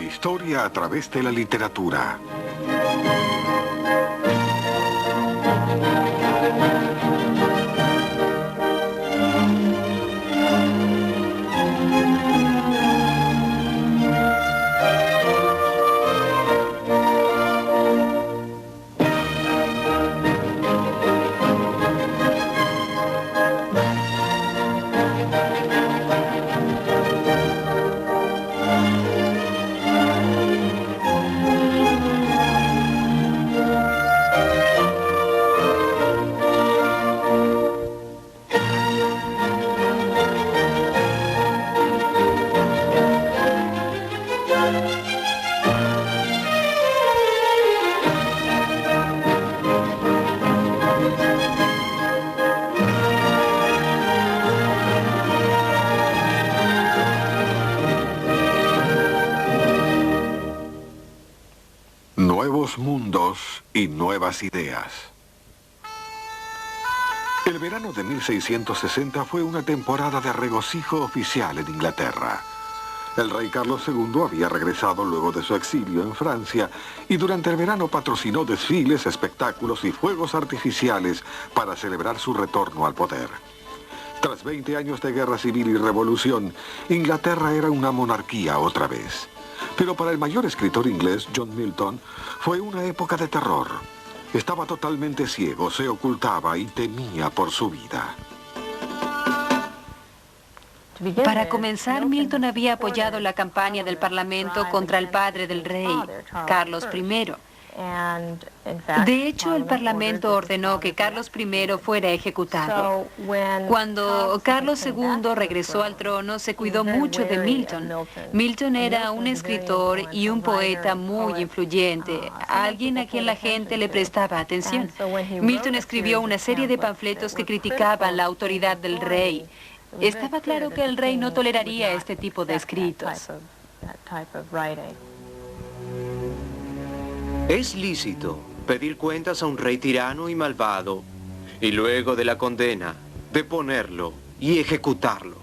historia a través de la literatura. Nuevos mundos y nuevas ideas. El verano de 1660 fue una temporada de regocijo oficial en Inglaterra. El rey Carlos II había regresado luego de su exilio en Francia y durante el verano patrocinó desfiles, espectáculos y fuegos artificiales para celebrar su retorno al poder. Tras 20 años de guerra civil y revolución, Inglaterra era una monarquía otra vez. Pero para el mayor escritor inglés, John Milton, fue una época de terror. Estaba totalmente ciego, se ocultaba y temía por su vida. Para comenzar, Milton había apoyado la campaña del Parlamento contra el padre del rey, Carlos I. De hecho, el Parlamento ordenó que Carlos I fuera ejecutado. Cuando Carlos II regresó al trono, se cuidó mucho de Milton. Milton era un escritor y un poeta muy influyente, alguien a quien la gente le prestaba atención. Milton escribió una serie de panfletos que criticaban la autoridad del rey. Estaba claro que el rey no toleraría este tipo de escritos. Es lícito pedir cuentas a un rey tirano y malvado, y luego de la condena, deponerlo y ejecutarlo.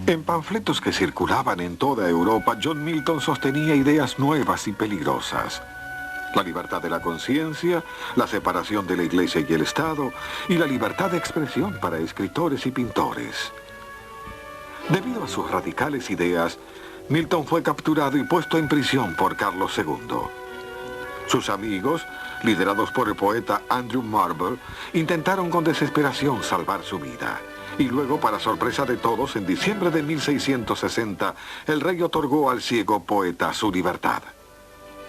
En panfletos que circulaban en toda Europa, John Milton sostenía ideas nuevas y peligrosas. La libertad de la conciencia, la separación de la Iglesia y el Estado, y la libertad de expresión para escritores y pintores. Debido a sus radicales ideas, Milton fue capturado y puesto en prisión por Carlos II. Sus amigos, liderados por el poeta Andrew Marvell, intentaron con desesperación salvar su vida. Y luego, para sorpresa de todos, en diciembre de 1660, el rey otorgó al ciego poeta su libertad.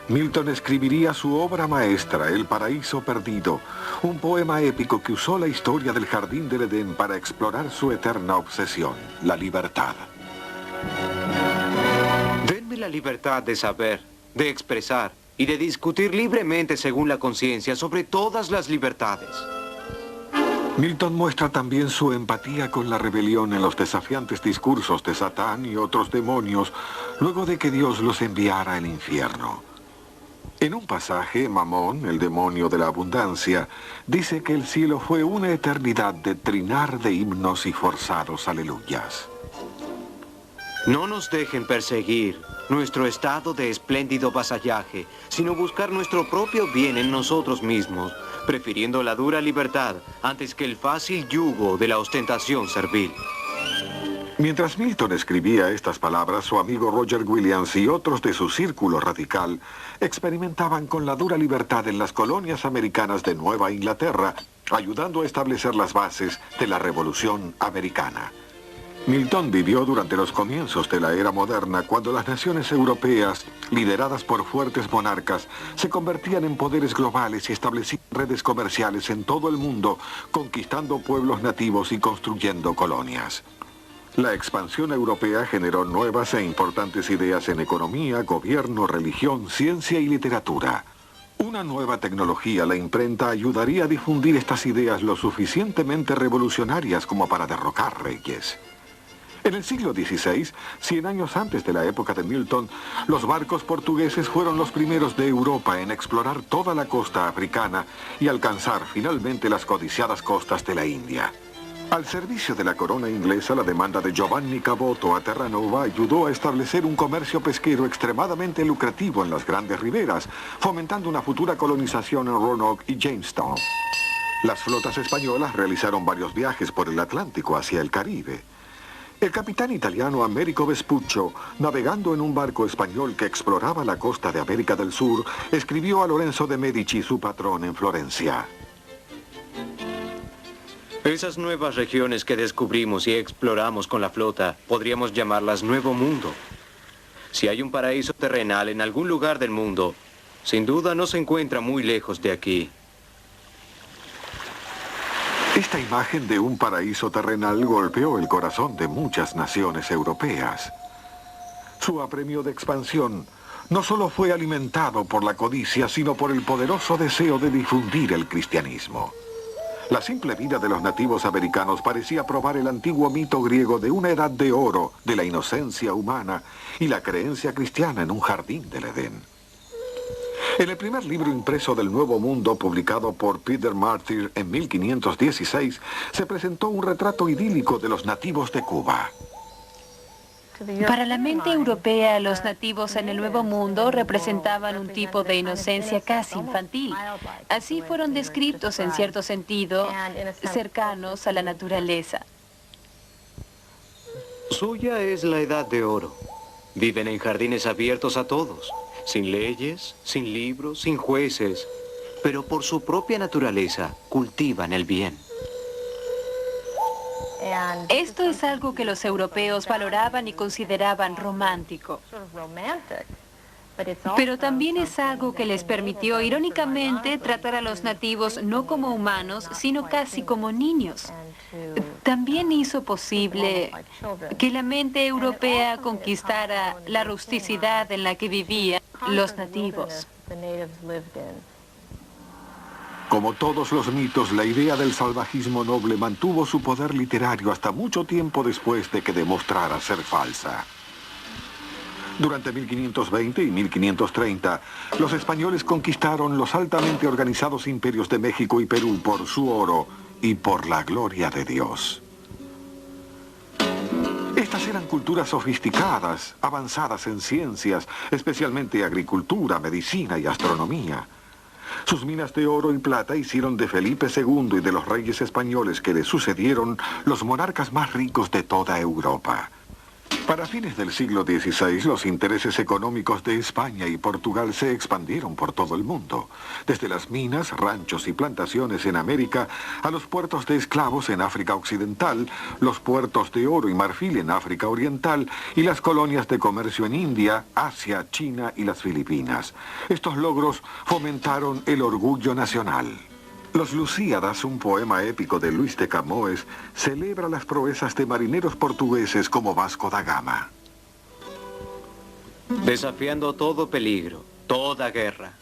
Milton escribiría su obra maestra, El paraíso perdido, un poema épico que usó la historia del jardín del Edén para explorar su eterna obsesión, la libertad. Denme la libertad de saber, de expresar y de discutir libremente según la conciencia sobre todas las libertades. Milton muestra también su empatía con la rebelión en los desafiantes discursos de Satán y otros demonios, luego de que Dios los enviara al infierno. En un pasaje, Mamón, el demonio de la abundancia, dice que el cielo fue una eternidad de trinar de himnos y forzados aleluyas. No nos dejen perseguir nuestro estado de espléndido vasallaje, sino buscar nuestro propio bien en nosotros mismos, prefiriendo la dura libertad antes que el fácil yugo de la ostentación servil. Mientras Milton escribía estas palabras, su amigo Roger Williams y otros de su círculo radical experimentaban con la dura libertad en las colonias americanas de Nueva Inglaterra, ayudando a establecer las bases de la Revolución Americana. Milton vivió durante los comienzos de la era moderna, cuando las naciones europeas, lideradas por fuertes monarcas, se convertían en poderes globales y establecían redes comerciales en todo el mundo, conquistando pueblos nativos y construyendo colonias. La expansión europea generó nuevas e importantes ideas en economía, gobierno, religión, ciencia y literatura. Una nueva tecnología, la imprenta, ayudaría a difundir estas ideas lo suficientemente revolucionarias como para derrocar reyes. En el siglo XVI, 100 años antes de la época de Milton, los barcos portugueses fueron los primeros de Europa en explorar toda la costa africana y alcanzar finalmente las codiciadas costas de la India. Al servicio de la corona inglesa, la demanda de Giovanni Caboto a Terranova ayudó a establecer un comercio pesquero extremadamente lucrativo en las grandes riberas, fomentando una futura colonización en Roanoke y Jamestown. Las flotas españolas realizaron varios viajes por el Atlántico hacia el Caribe. El capitán italiano Americo Vespuccio, navegando en un barco español que exploraba la costa de América del Sur, escribió a Lorenzo de Medici, su patrón, en Florencia. Esas nuevas regiones que descubrimos y exploramos con la flota, podríamos llamarlas Nuevo Mundo. Si hay un paraíso terrenal en algún lugar del mundo, sin duda no se encuentra muy lejos de aquí. Esta imagen de un paraíso terrenal golpeó el corazón de muchas naciones europeas. Su apremio de expansión no solo fue alimentado por la codicia, sino por el poderoso deseo de difundir el cristianismo. La simple vida de los nativos americanos parecía probar el antiguo mito griego de una edad de oro, de la inocencia humana y la creencia cristiana en un jardín del Edén. En el primer libro impreso del Nuevo Mundo, publicado por Peter Martyr en 1516, se presentó un retrato idílico de los nativos de Cuba. Para la mente europea, los nativos en el Nuevo Mundo representaban un tipo de inocencia casi infantil. Así fueron descritos en cierto sentido, cercanos a la naturaleza. Suya es la edad de oro. Viven en jardines abiertos a todos, sin leyes, sin libros, sin jueces, pero por su propia naturaleza cultivan el bien. Esto es algo que los europeos valoraban y consideraban romántico. Pero también es algo que les permitió, irónicamente, tratar a los nativos no como humanos, sino casi como niños. También hizo posible que la mente europea conquistara la rusticidad en la que vivían los nativos. Como todos los mitos, la idea del salvajismo noble mantuvo su poder literario hasta mucho tiempo después de que demostrara ser falsa. Durante 1520 y 1530, los españoles conquistaron los altamente organizados imperios de México y Perú por su oro y por la gloria de Dios. Estas eran culturas sofisticadas, avanzadas en ciencias, especialmente agricultura, medicina y astronomía. Sus minas de oro y plata hicieron de Felipe II y de los reyes españoles que le sucedieron los monarcas más ricos de toda Europa. Para fines del siglo XVI, los intereses económicos de España y Portugal se expandieron por todo el mundo, desde las minas, ranchos y plantaciones en América a los puertos de esclavos en África Occidental, los puertos de oro y marfil en África Oriental y las colonias de comercio en India, Asia, China y las Filipinas. Estos logros fomentaron el orgullo nacional. Los Lusíadas, un poema épico de Luis de Camões, celebra las proezas de marineros portugueses como Vasco da Gama. Desafiando todo peligro, toda guerra,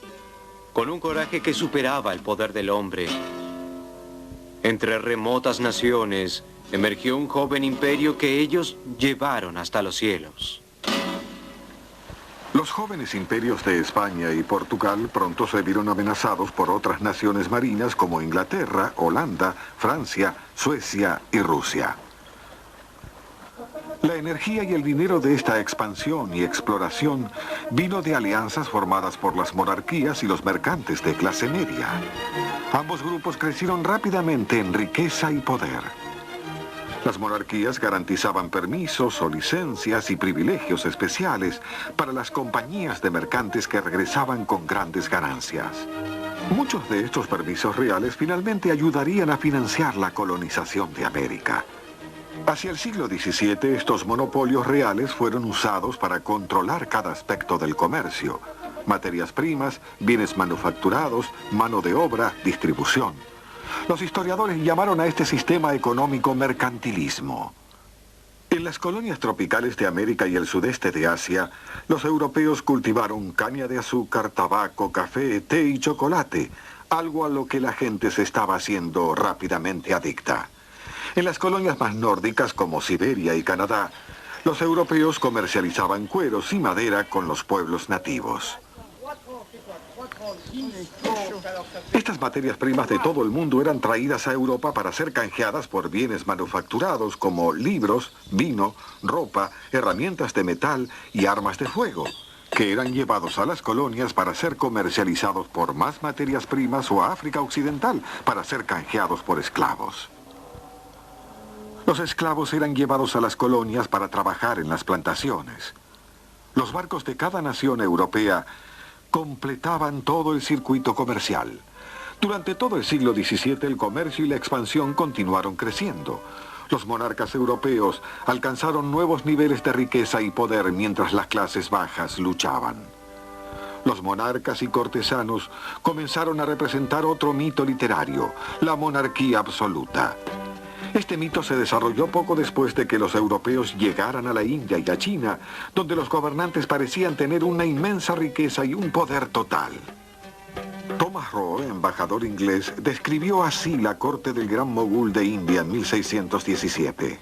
con un coraje que superaba el poder del hombre. Entre remotas naciones emergió un joven imperio que ellos llevaron hasta los cielos. Los jóvenes imperios de España y Portugal pronto se vieron amenazados por otras naciones marinas como Inglaterra, Holanda, Francia, Suecia y Rusia. La energía y el dinero de esta expansión y exploración vino de alianzas formadas por las monarquías y los mercantes de clase media. Ambos grupos crecieron rápidamente en riqueza y poder. Las monarquías garantizaban permisos o licencias y privilegios especiales para las compañías de mercantes que regresaban con grandes ganancias. Muchos de estos permisos reales finalmente ayudarían a financiar la colonización de América. Hacia el siglo XVII, estos monopolios reales fueron usados para controlar cada aspecto del comercio: materias primas, bienes manufacturados, mano de obra, distribución. Los historiadores llamaron a este sistema económico mercantilismo. En las colonias tropicales de América y el sudeste de Asia, los europeos cultivaron caña de azúcar, tabaco, café, té y chocolate, algo a lo que la gente se estaba haciendo rápidamente adicta. En las colonias más nórdicas, como Siberia y Canadá, los europeos comercializaban cueros y madera con los pueblos nativos. Estas materias primas de todo el mundo eran traídas a Europa para ser canjeadas por bienes manufacturados como libros, vino, ropa, herramientas de metal y armas de fuego, que eran llevados a las colonias para ser comercializados por más materias primas o a África Occidental para ser canjeados por esclavos. Los esclavos eran llevados a las colonias para trabajar en las plantaciones. Los barcos de cada nación europea completaban todo el circuito comercial. Durante todo el siglo XVII el comercio y la expansión continuaron creciendo. Los monarcas europeos alcanzaron nuevos niveles de riqueza y poder mientras las clases bajas luchaban. Los monarcas y cortesanos comenzaron a representar otro mito literario, la monarquía absoluta. Este mito se desarrolló poco después de que los europeos llegaran a la India y a China, donde los gobernantes parecían tener una inmensa riqueza y un poder total. Thomas Roe, embajador inglés, describió así la corte del gran mogul de India en 1617.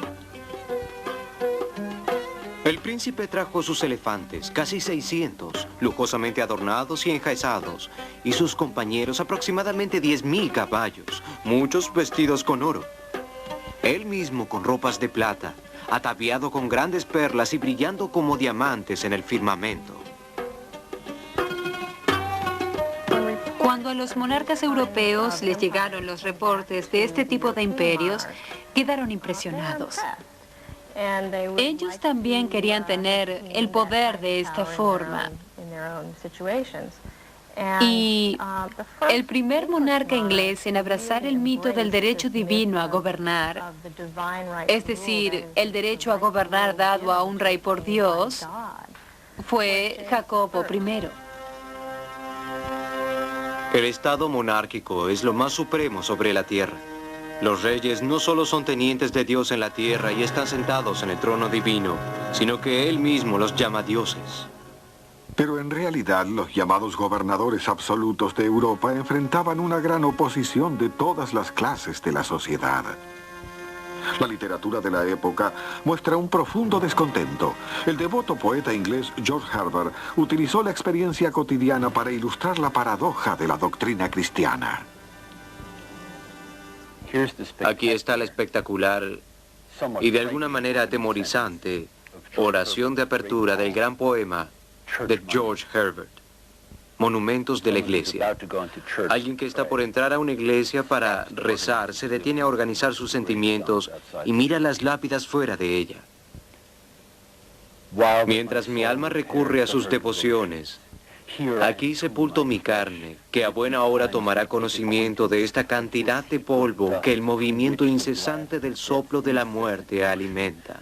El príncipe trajo sus elefantes, casi 600, lujosamente adornados y enjaezados, y sus compañeros aproximadamente 10.000 caballos, muchos vestidos con oro. Él mismo con ropas de plata, ataviado con grandes perlas y brillando como diamantes en el firmamento. Cuando a los monarcas europeos les llegaron los reportes de este tipo de imperios, quedaron impresionados. Ellos también querían tener el poder de esta forma. Y el primer monarca inglés en abrazar el mito del derecho divino a gobernar, es decir, el derecho a gobernar dado a un rey por Dios, fue Jacobo I. El Estado monárquico es lo más supremo sobre la tierra. Los reyes no solo son tenientes de Dios en la tierra y están sentados en el trono divino, sino que Él mismo los llama dioses. Pero en realidad los llamados gobernadores absolutos de Europa enfrentaban una gran oposición de todas las clases de la sociedad. La literatura de la época muestra un profundo descontento. El devoto poeta inglés George Herbert utilizó la experiencia cotidiana para ilustrar la paradoja de la doctrina cristiana. Aquí está la espectacular y de alguna manera atemorizante oración de apertura del gran poema de George Herbert, Monumentos de la Iglesia. Alguien que está por entrar a una iglesia para rezar se detiene a organizar sus sentimientos y mira las lápidas fuera de ella. Mientras mi alma recurre a sus devociones, aquí sepulto mi carne, que a buena hora tomará conocimiento de esta cantidad de polvo que el movimiento incesante del soplo de la muerte alimenta,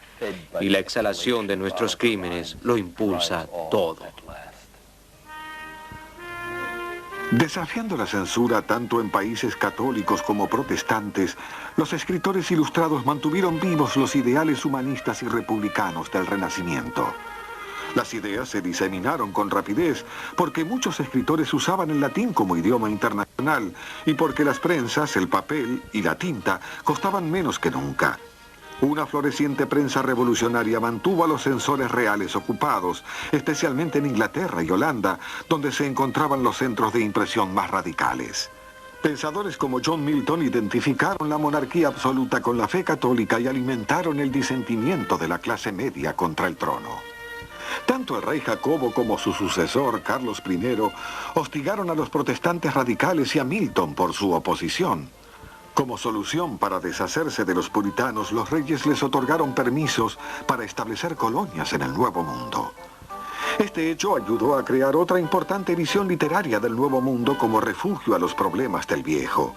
y la exhalación de nuestros crímenes lo impulsa todo. Desafiando la censura tanto en países católicos como protestantes, los escritores ilustrados mantuvieron vivos los ideales humanistas y republicanos del Renacimiento. Las ideas se diseminaron con rapidez porque muchos escritores usaban el latín como idioma internacional y porque las prensas, el papel y la tinta costaban menos que nunca. Una floreciente prensa revolucionaria mantuvo a los censores reales ocupados, especialmente en Inglaterra y Holanda, donde se encontraban los centros de impresión más radicales. Pensadores como John Milton identificaron la monarquía absoluta con la fe católica y alimentaron el disentimiento de la clase media contra el trono. Tanto el rey Jacobo como su sucesor, Carlos I, hostigaron a los protestantes radicales y a Milton por su oposición. Como solución para deshacerse de los puritanos, los reyes les otorgaron permisos para establecer colonias en el Nuevo Mundo. Este hecho ayudó a crear otra importante visión literaria del Nuevo Mundo como refugio a los problemas del Viejo.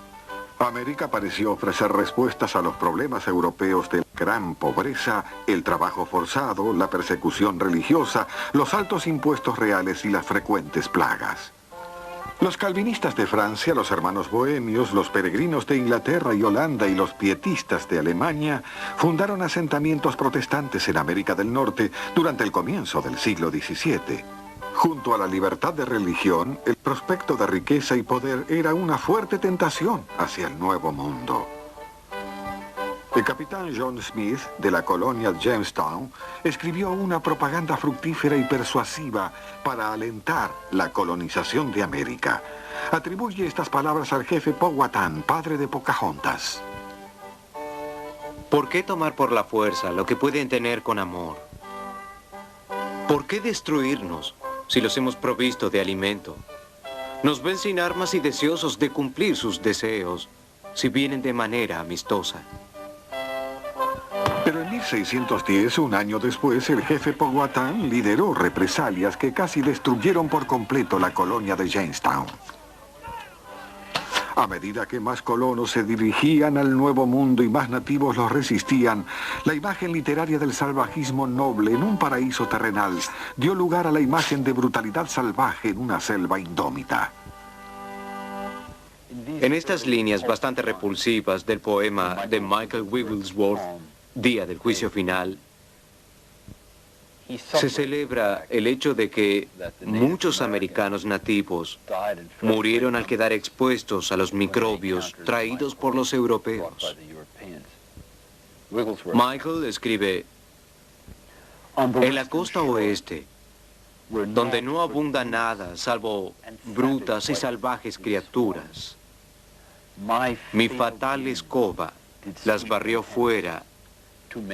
América pareció ofrecer respuestas a los problemas europeos de la gran pobreza, el trabajo forzado, la persecución religiosa, los altos impuestos reales y las frecuentes plagas. Los calvinistas de Francia, los hermanos bohemios, los peregrinos de Inglaterra y Holanda y los pietistas de Alemania fundaron asentamientos protestantes en América del Norte durante el comienzo del siglo XVII. Junto a la libertad de religión, el prospecto de riqueza y poder era una fuerte tentación hacia el Nuevo Mundo. El capitán John Smith, de la colonia Jamestown, escribió una propaganda fructífera y persuasiva para alentar la colonización de América. atribuye estas palabras al jefe Powhatan, padre de Pocahontas. ¿Por qué tomar por la fuerza lo que pueden tener con amor? ¿Por qué destruirnos si los hemos provisto de alimento? Nos ven sin armas y deseosos de cumplir sus deseos, si vienen de manera amistosa. Pero en 1610, un año después, el jefe Powhatan lideró represalias que casi destruyeron por completo la colonia de Jamestown. A medida que más colonos se dirigían al Nuevo Mundo y más nativos los resistían, la imagen literaria del salvajismo noble en un paraíso terrenal dio lugar a la imagen de brutalidad salvaje en una selva indómita. En estas líneas bastante repulsivas del poema de Michael Wigglesworth, Día del Juicio Final, se celebra el hecho de que muchos americanos nativos murieron al quedar expuestos a los microbios traídos por los europeos. Michael escribe, en la costa oeste, donde no abunda nada salvo brutas y salvajes criaturas, mi fatal escoba las barrió fuera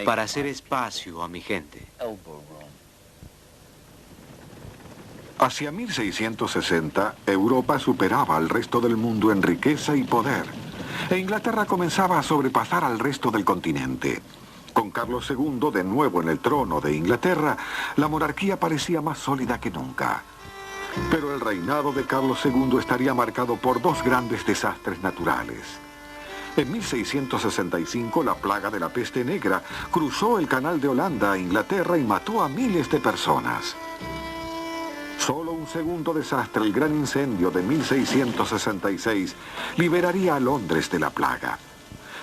para hacer espacio a mi gente. Hacia 1660, Europa superaba al resto del mundo en riqueza y poder, e Inglaterra comenzaba a sobrepasar al resto del continente. Con Carlos II de nuevo en el trono de Inglaterra, la monarquía parecía más sólida que nunca. Pero el reinado de Carlos II estaría marcado por dos grandes desastres naturales. En 1665, la plaga de la peste negra cruzó el Canal de Holanda a Inglaterra y mató a miles de personas. Solo un segundo desastre, el Gran Incendio de 1666, liberaría a Londres de la plaga.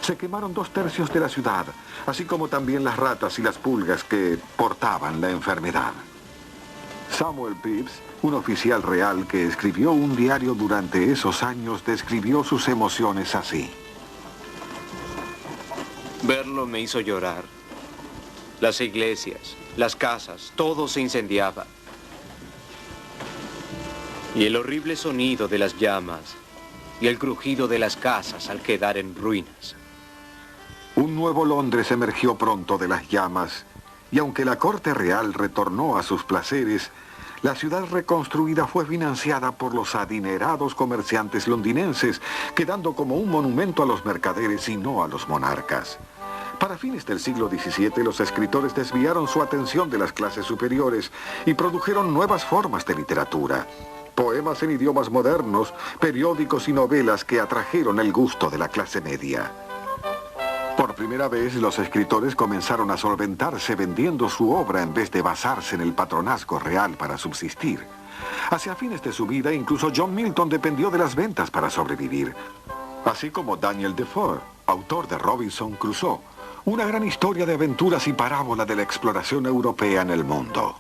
Se quemaron 2/3 de la ciudad, así como también las ratas y las pulgas que portaban la enfermedad. Samuel Pepys, un oficial real que escribió un diario durante esos años, describió sus emociones así. Verlo me hizo llorar. Las iglesias, las casas, todo se incendiaba. Y el horrible sonido de las llamas y el crujido de las casas al quedar en ruinas. Un nuevo Londres emergió pronto de las llamas, y aunque la corte real retornó a sus placeres, la ciudad reconstruida fue financiada por los adinerados comerciantes londinenses, quedando como un monumento a los mercaderes y no a los monarcas. Para fines del siglo XVII, los escritores desviaron su atención de las clases superiores y produjeron nuevas formas de literatura. Poemas en idiomas modernos, periódicos y novelas que atrajeron el gusto de la clase media. Por primera vez, los escritores comenzaron a solventarse vendiendo su obra en vez de basarse en el patronazgo real para subsistir. Hacia fines de su vida, incluso John Milton dependió de las ventas para sobrevivir. Así como Daniel Defoe, autor de Robinson Crusoe, una gran historia de aventuras y parábola de la exploración europea en el mundo.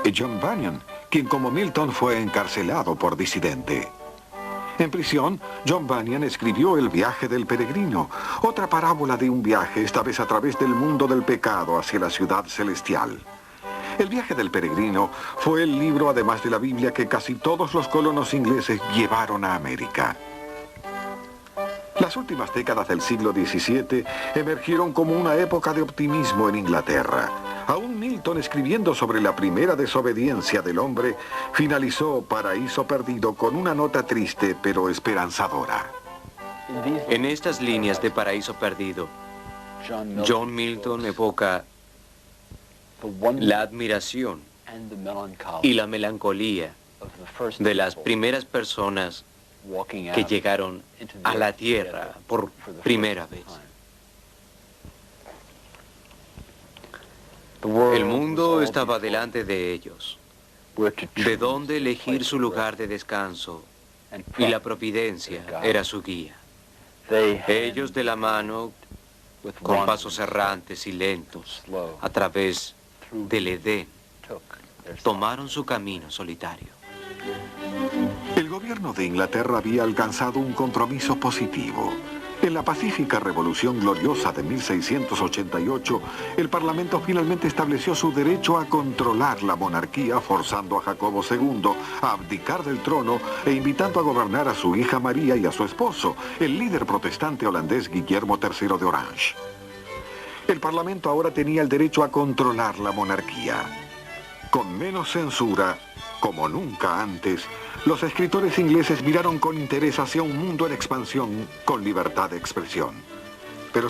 Y John Bunyan, quien como Milton fue encarcelado por disidente. En prisión, John Bunyan escribió El viaje del peregrino, otra parábola de un viaje, esta vez a través del mundo del pecado hacia la ciudad celestial. El viaje del peregrino fue el libro, además de la Biblia, que casi todos los colonos ingleses llevaron a América. Las últimas décadas del siglo XVII emergieron como una época de optimismo en Inglaterra. Aún Milton, escribiendo sobre la primera desobediencia del hombre, finalizó Paraíso Perdido con una nota triste pero esperanzadora. En estas líneas de Paraíso Perdido, John Milton evoca la admiración y la melancolía de las primeras personas que llegaron a la tierra por primera vez. El mundo estaba delante de ellos, de dónde elegir su lugar de descanso, y la providencia era su guía. Ellos de la mano, con pasos errantes y lentos, a través del Edén, tomaron su camino solitario. El gobierno de Inglaterra había alcanzado un compromiso positivo. En la pacífica Revolución Gloriosa de 1688, el Parlamento finalmente estableció su derecho a controlar la monarquía, forzando a Jacobo II a abdicar del trono e invitando a gobernar a su hija María y a su esposo, el líder protestante holandés Guillermo III de Orange. El Parlamento ahora tenía el derecho a controlar la monarquía. Con menos censura, como nunca antes, los escritores ingleses miraron con interés hacia un mundo en expansión con libertad de expresión. Pero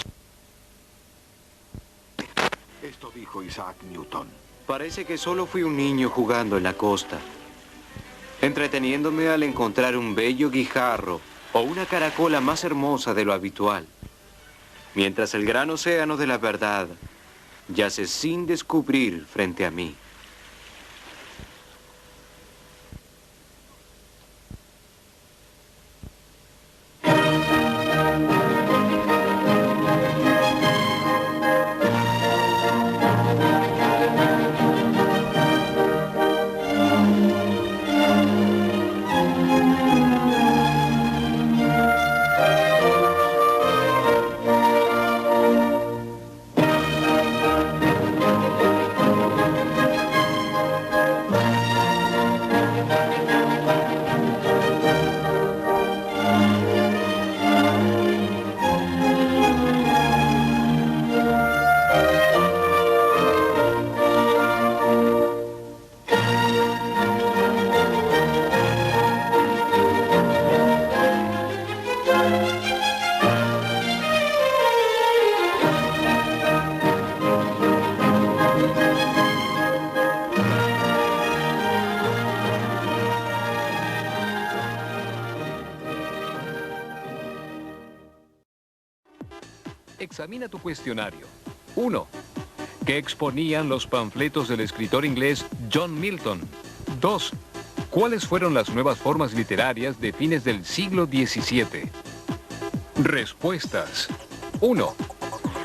esto dijo Isaac Newton. Parece que solo fui un niño jugando en la costa, entreteniéndome al encontrar un bello guijarro o una caracola más hermosa de lo habitual, mientras el gran océano de la verdad yace sin descubrir frente a mí. Examina tu cuestionario. 1. ¿Qué exponían los panfletos del escritor inglés John Milton? 2. ¿Cuáles fueron las nuevas formas literarias de fines del siglo XVII? Respuestas. 1.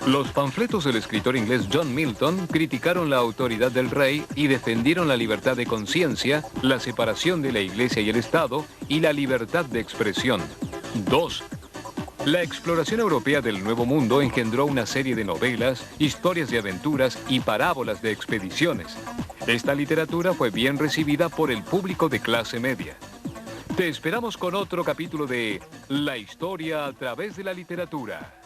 Los panfletos del escritor inglés John Milton criticaron la autoridad del rey y defendieron la libertad de conciencia, la separación de la Iglesia y el Estado y la libertad de expresión. 2. La exploración europea del Nuevo Mundo engendró una serie de novelas, historias de aventuras y parábolas de expediciones. Esta literatura fue bien recibida por el público de clase media. Te esperamos con otro capítulo de La historia a través de la literatura.